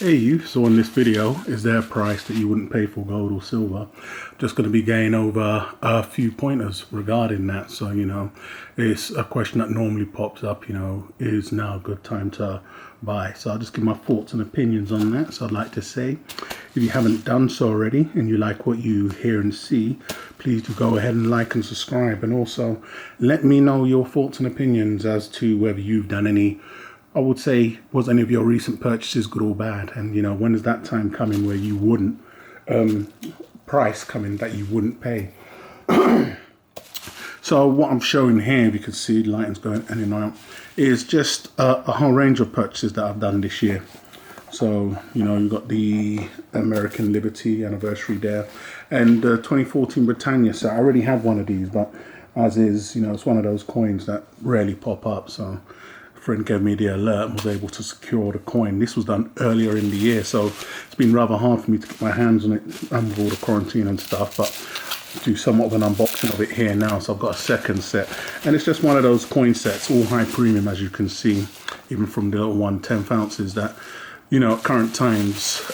Hey you, so in this video, is there a price that you wouldn't pay for gold or silver? Just going to be going over a few pointers regarding that. So, it's a question that normally pops up, is now a good time to buy? So I'll just give my thoughts and opinions on that. So I'd like to say, if you haven't done so already and you like what you hear and see, please do go ahead and like and subscribe. And also let me know your thoughts and opinions as to whether you've done any, I would say, was any of your recent purchases good or bad? And, when is that time coming where you wouldn't, price coming that you wouldn't pay? So what I'm showing here, if you can see the lighting's going in and out, is just a whole range of purchases that I've done this year. So, you've got the American Liberty anniversary there and 2014 Britannia. So I already have one of these, but as is, it's one of those coins that rarely pop up. So friend gave me the alert and was able to secure the coin. This was done earlier in the year, so it's been rather hard for me to get my hands on it with all the quarantine and stuff, but do somewhat of an unboxing of it here now. So I've got a second set, and it's just one of those coin sets, all high premium, as you can see, even from the little 1/10 ounces that, at current times,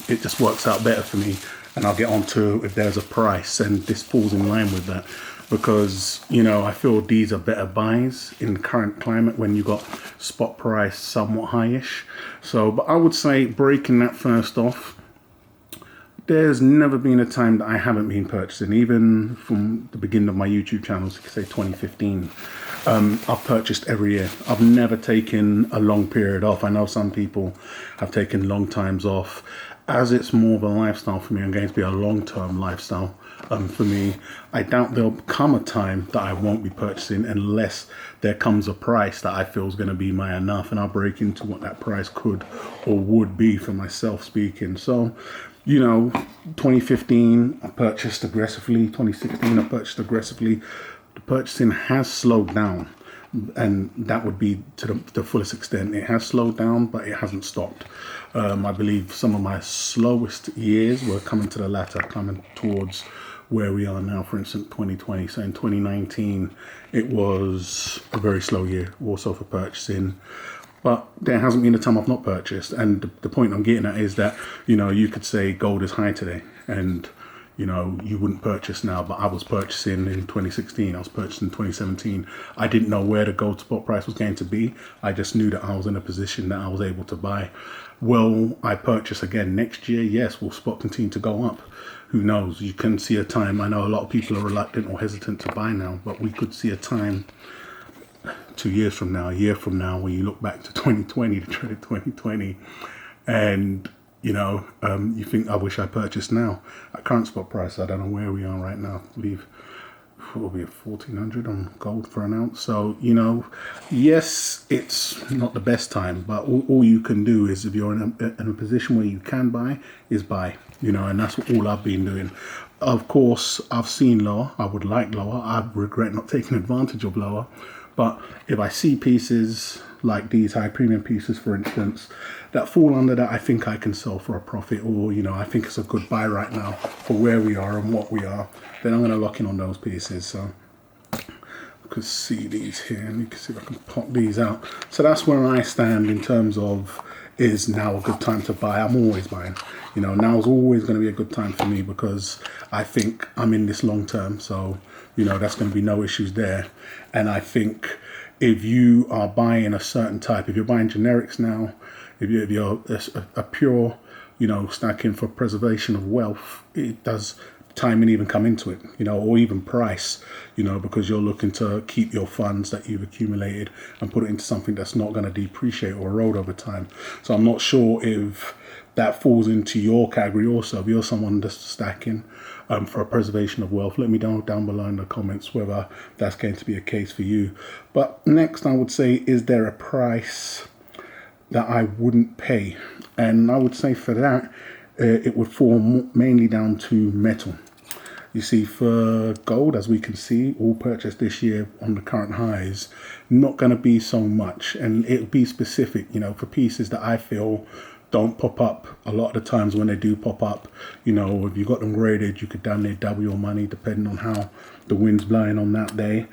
it just works out better for me, and I'll get on to if there's a price, and this falls in line with that. Because, I feel these are better buys in the current climate when you got spot price somewhat highish. So, but I would say, breaking that first off, there's never been a time that I haven't been purchasing, even from the beginning of my YouTube channel, so you could say 2015. I've purchased every year. I've never taken a long period off. I know some people have taken long times off. As it's more of a lifestyle for me, I'm going to be a long-term lifestyle for me. I doubt there'll come a time that I won't be purchasing unless there comes a price that I feel is going to be my enough, and I'll break into what that price could or would be for myself speaking. So, 2015 I purchased aggressively, 2016 I purchased aggressively. The purchasing has slowed down, and that would be to the fullest extent. It has slowed down, but it hasn't stopped. I believe some of my slowest years were coming to the latter, coming towards where we are now. For instance, 2020. So in 2019, it was a very slow year also for purchasing. But there hasn't been a time I've not purchased. And the point I'm getting at is that, you could say gold is high today, and you wouldn't purchase now, but I was purchasing in 2016, I was purchasing in 2017. I didn't know where the gold spot price was going to be. I just knew that I was in a position that I was able to buy. Will I purchase again next year? Yes. Will spot continue to go up? Who knows? You can see a time. I know a lot of people are reluctant or hesitant to buy now, but we could see a time 2 years from now, a year from now, when you look back to 2020, the dreaded 2020, and you think, I wish I purchased now. At current spot price, I don't know where we are right now. I believe we'll be at 1,400 on gold for an ounce. So, yes, it's not the best time, but all you can do is, if you're in a position where you can buy, is buy, and that's all I've been doing. Of course, I've seen lower. I would like lower. I regret not taking advantage of lower. But if I see pieces like these high premium pieces, for instance, that fall under that, I think I can sell for a profit, or, I think it's a good buy right now for where we are and what we are, then I'm going to lock in on those pieces. So you can see these here, and you can see if I can pop these out. So that's where I stand in terms of, is now a good time to buy? I'm always buying. Now is always going to be a good time for me because I think I'm in this long term. So, that's going to be no issues there. And I think if you are buying a certain type, if you're buying generics now, if you're a pure, stacking for preservation of wealth, it does timing even come into it, or even price, because you're looking to keep your funds that you've accumulated and put it into something that's not going to depreciate or erode over time. So I'm not sure if that falls into your category also. If you're someone that's stacking for a preservation of wealth, let me know down below in the comments whether that's going to be a case for you. But next, I would say, is there a price that I wouldn't pay? And I would say for that, it would fall mainly down to metal. You see, for gold, as we can see, all purchased this year on the current highs, not going to be so much. And it'll be specific, for pieces that I feel don't pop up a lot of the times. When they do pop up, if you got them graded, you could down there double your money depending on how the wind's blowing on that day.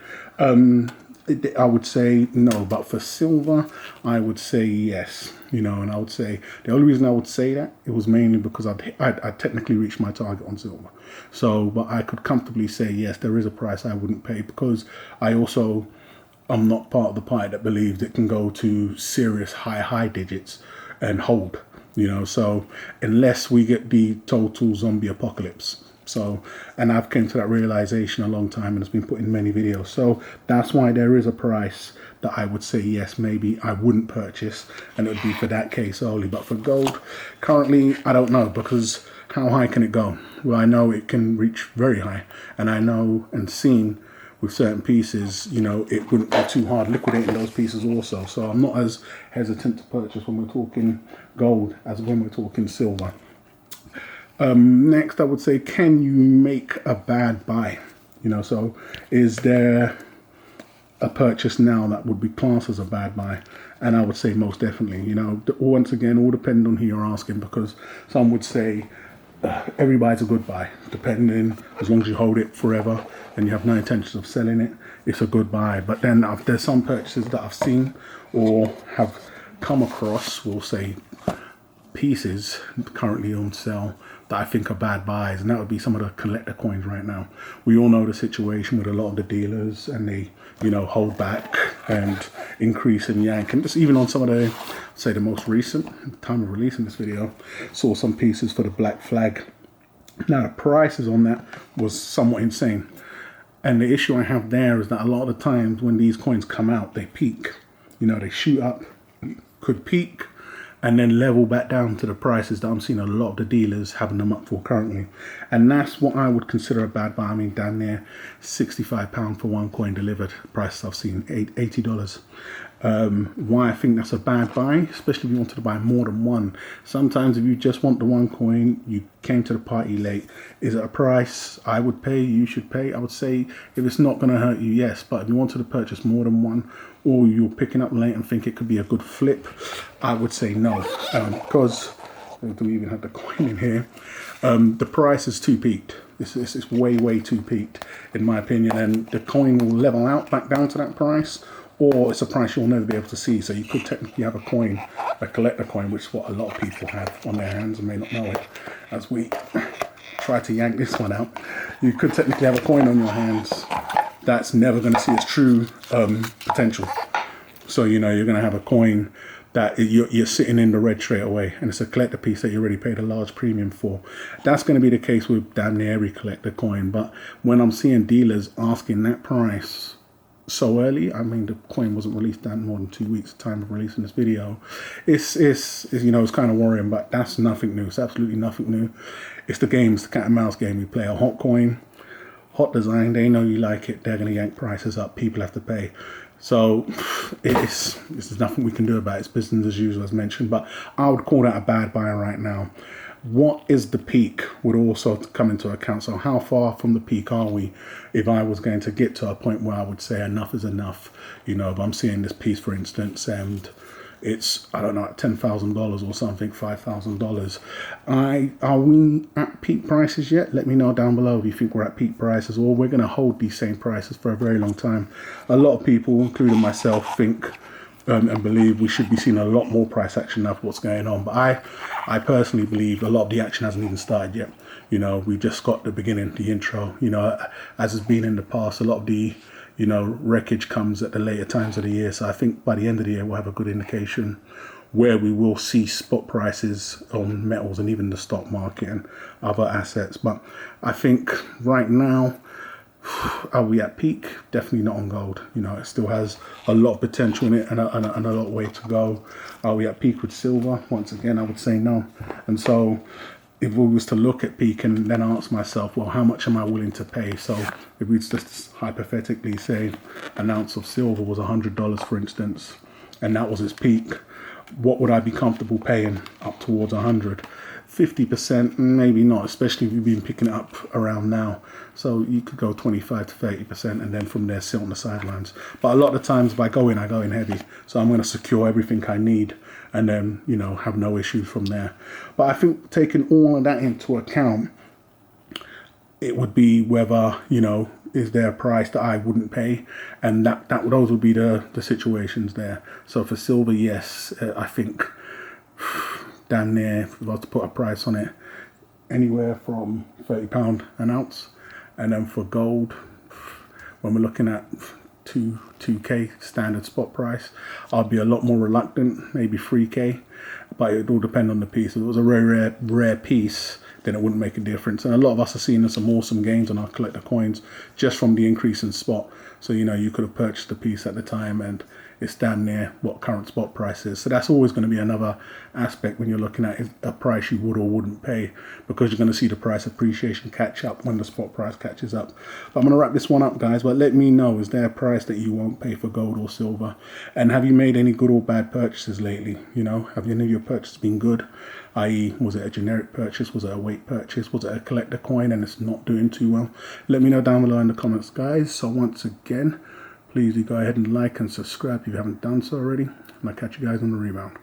I would say no, but for silver, I would say yes. and I would say the only reason I would say that, it was mainly because I'd technically reached my target on silver. So, but I could comfortably say, yes, there is a price I wouldn't pay, because I'm not part of the party that believes it can go to serious high digits and hold, so unless we get the total zombie apocalypse. So, and I've came to that realization a long time, and it's been put in many videos. So that's why there is a price that I would say, yes, maybe I wouldn't purchase, and it would be for that case only. But for gold, currently, I don't know, because how high can it go? Well, I know it can reach very high, and I know and seen with certain pieces, it wouldn't be too hard liquidating those pieces also. So I'm not as hesitant to purchase when we're talking gold as when we're talking silver. Next, I would say, can you make a bad buy? So is there a purchase now that would be classed as a bad buy? And I would say most definitely. Once again, all depend on who you're asking, because some would say every buy's a good buy, depending, as long as you hold it forever and you have no intentions of selling it, it's a good buy. But then there's some purchases that I've seen or have come across, we'll say, pieces currently on sale that I think are bad buys, and that would be some of the collector coins right now. We all know the situation with a lot of the dealers, and they hold back and increase and yank, and just even on some of the, say, the most recent time of releasing this video, saw some pieces for the Black Flag. Now the prices on that was somewhat insane, and the issue I have there is that a lot of the times when these coins come out, they peak, they shoot up, could peak and then level back down to the prices that I'm seeing a lot of the dealers having them up for currently. And that's what I would consider a bad buy. I mean, down there, £65 for one coin delivered. Prices I've seen, $80. Why I think that's a bad buy, especially if you wanted to buy more than one. Sometimes if you just want the one coin, you came to the party late. Is it a price I would pay, you should pay? I would say if it's not going to hurt you, yes. But if you wanted to purchase more than one, or you're picking up late and think it could be a good flip, I would say no. Because, do we even have the coin in here? The price is too peaked. It's way too peaked, in my opinion. And the coin will level out back down to that price, or it's a price you'll never be able to see. So you could technically have a coin, a collector coin, which is what a lot of people have on their hands and may not know it. As we try to yank this one out, you could technically have a coin on your hands that's never going to see its true potential. So you're going to have a coin that you're sitting in the red straight away, and it's a collector piece that you already paid a large premium for. That's going to be the case with damn near every collector coin. But when I'm seeing dealers asking that price so early, I mean, the coin wasn't released down more than 2 weeks at the time of releasing this video, it's kind of worrying. But that's nothing new. It's absolutely nothing new. It's the games, the cat and mouse game we play. A hot coin, hot design, they know you like it, they're going to yank prices up, people have to pay. So there's nothing we can do about it. It's business as usual, as mentioned. But I would call that a bad buy right now. What is the peak would also come into account. So how far from the peak are we? If I was going to get to a point where I would say enough is enough, if I'm seeing this piece, for instance, and it's, I don't know, $10,000 or something, $5,000. Are we at peak prices yet? Let me know down below if you think we're at peak prices, or we're going to hold these same prices for a very long time. A lot of people, including myself, think and believe we should be seeing a lot more price action now for what's going on. But I personally believe a lot of the action hasn't even started yet. We've just got the beginning, the intro. As has been in the past, a lot of the wreckage comes at the later times of the year. So I think by the end of the year, we'll have a good indication where we will see spot prices on metals and even the stock market and other assets. But I think right now, are we at peak? Definitely not on gold. It still has a lot of potential in it and a lot of way to go. Are we at peak with silver? Once again, I would say no. And so if we was to look at peak and then ask myself, well, how much am I willing to pay? So if we just hypothetically say an ounce of silver was $100, for instance, and that was its peak, what would I be comfortable paying up towards 100? 50%, maybe not, especially if you've been picking it up around now. So you could go 25 to 30%, and then from there sit on the sidelines. But a lot of the times if I go in heavy. So I'm going to secure everything I need and then, have no issues from there. But I think taking all of that into account, it would be whether, is there a price that I wouldn't pay? And those would be the situations there. So for silver, yes, I think damn near, if I was to put a price on it, anywhere from £30 an ounce. And then for gold, when we're looking at 2K standard spot price, I'd be a lot more reluctant, maybe 3K, but it would all depend on the piece. If it was a rare piece, then it wouldn't make a difference. And a lot of us are seeing some awesome gains on our collector coins just from the increase in spot. So, you know, you could have purchased a piece at the time and it's damn near what current spot price is. So that's always going to be another aspect when you're looking at a price you would or wouldn't pay, because you're going to see the price appreciation catch up when the spot price catches up. But I'm going to wrap this one up, guys. But let me know, is there a price that you won't pay for gold or silver? And have you made any good or bad purchases lately? You know, have any of your purchases been good? I.e., was it a generic purchase? Was it a weight purchase? Was it a collector coin and it's not doing too well? Let me know down below in the comments, guys. So once again, please do go ahead and like and subscribe if you haven't done so already. And I'll catch you guys on the rebound.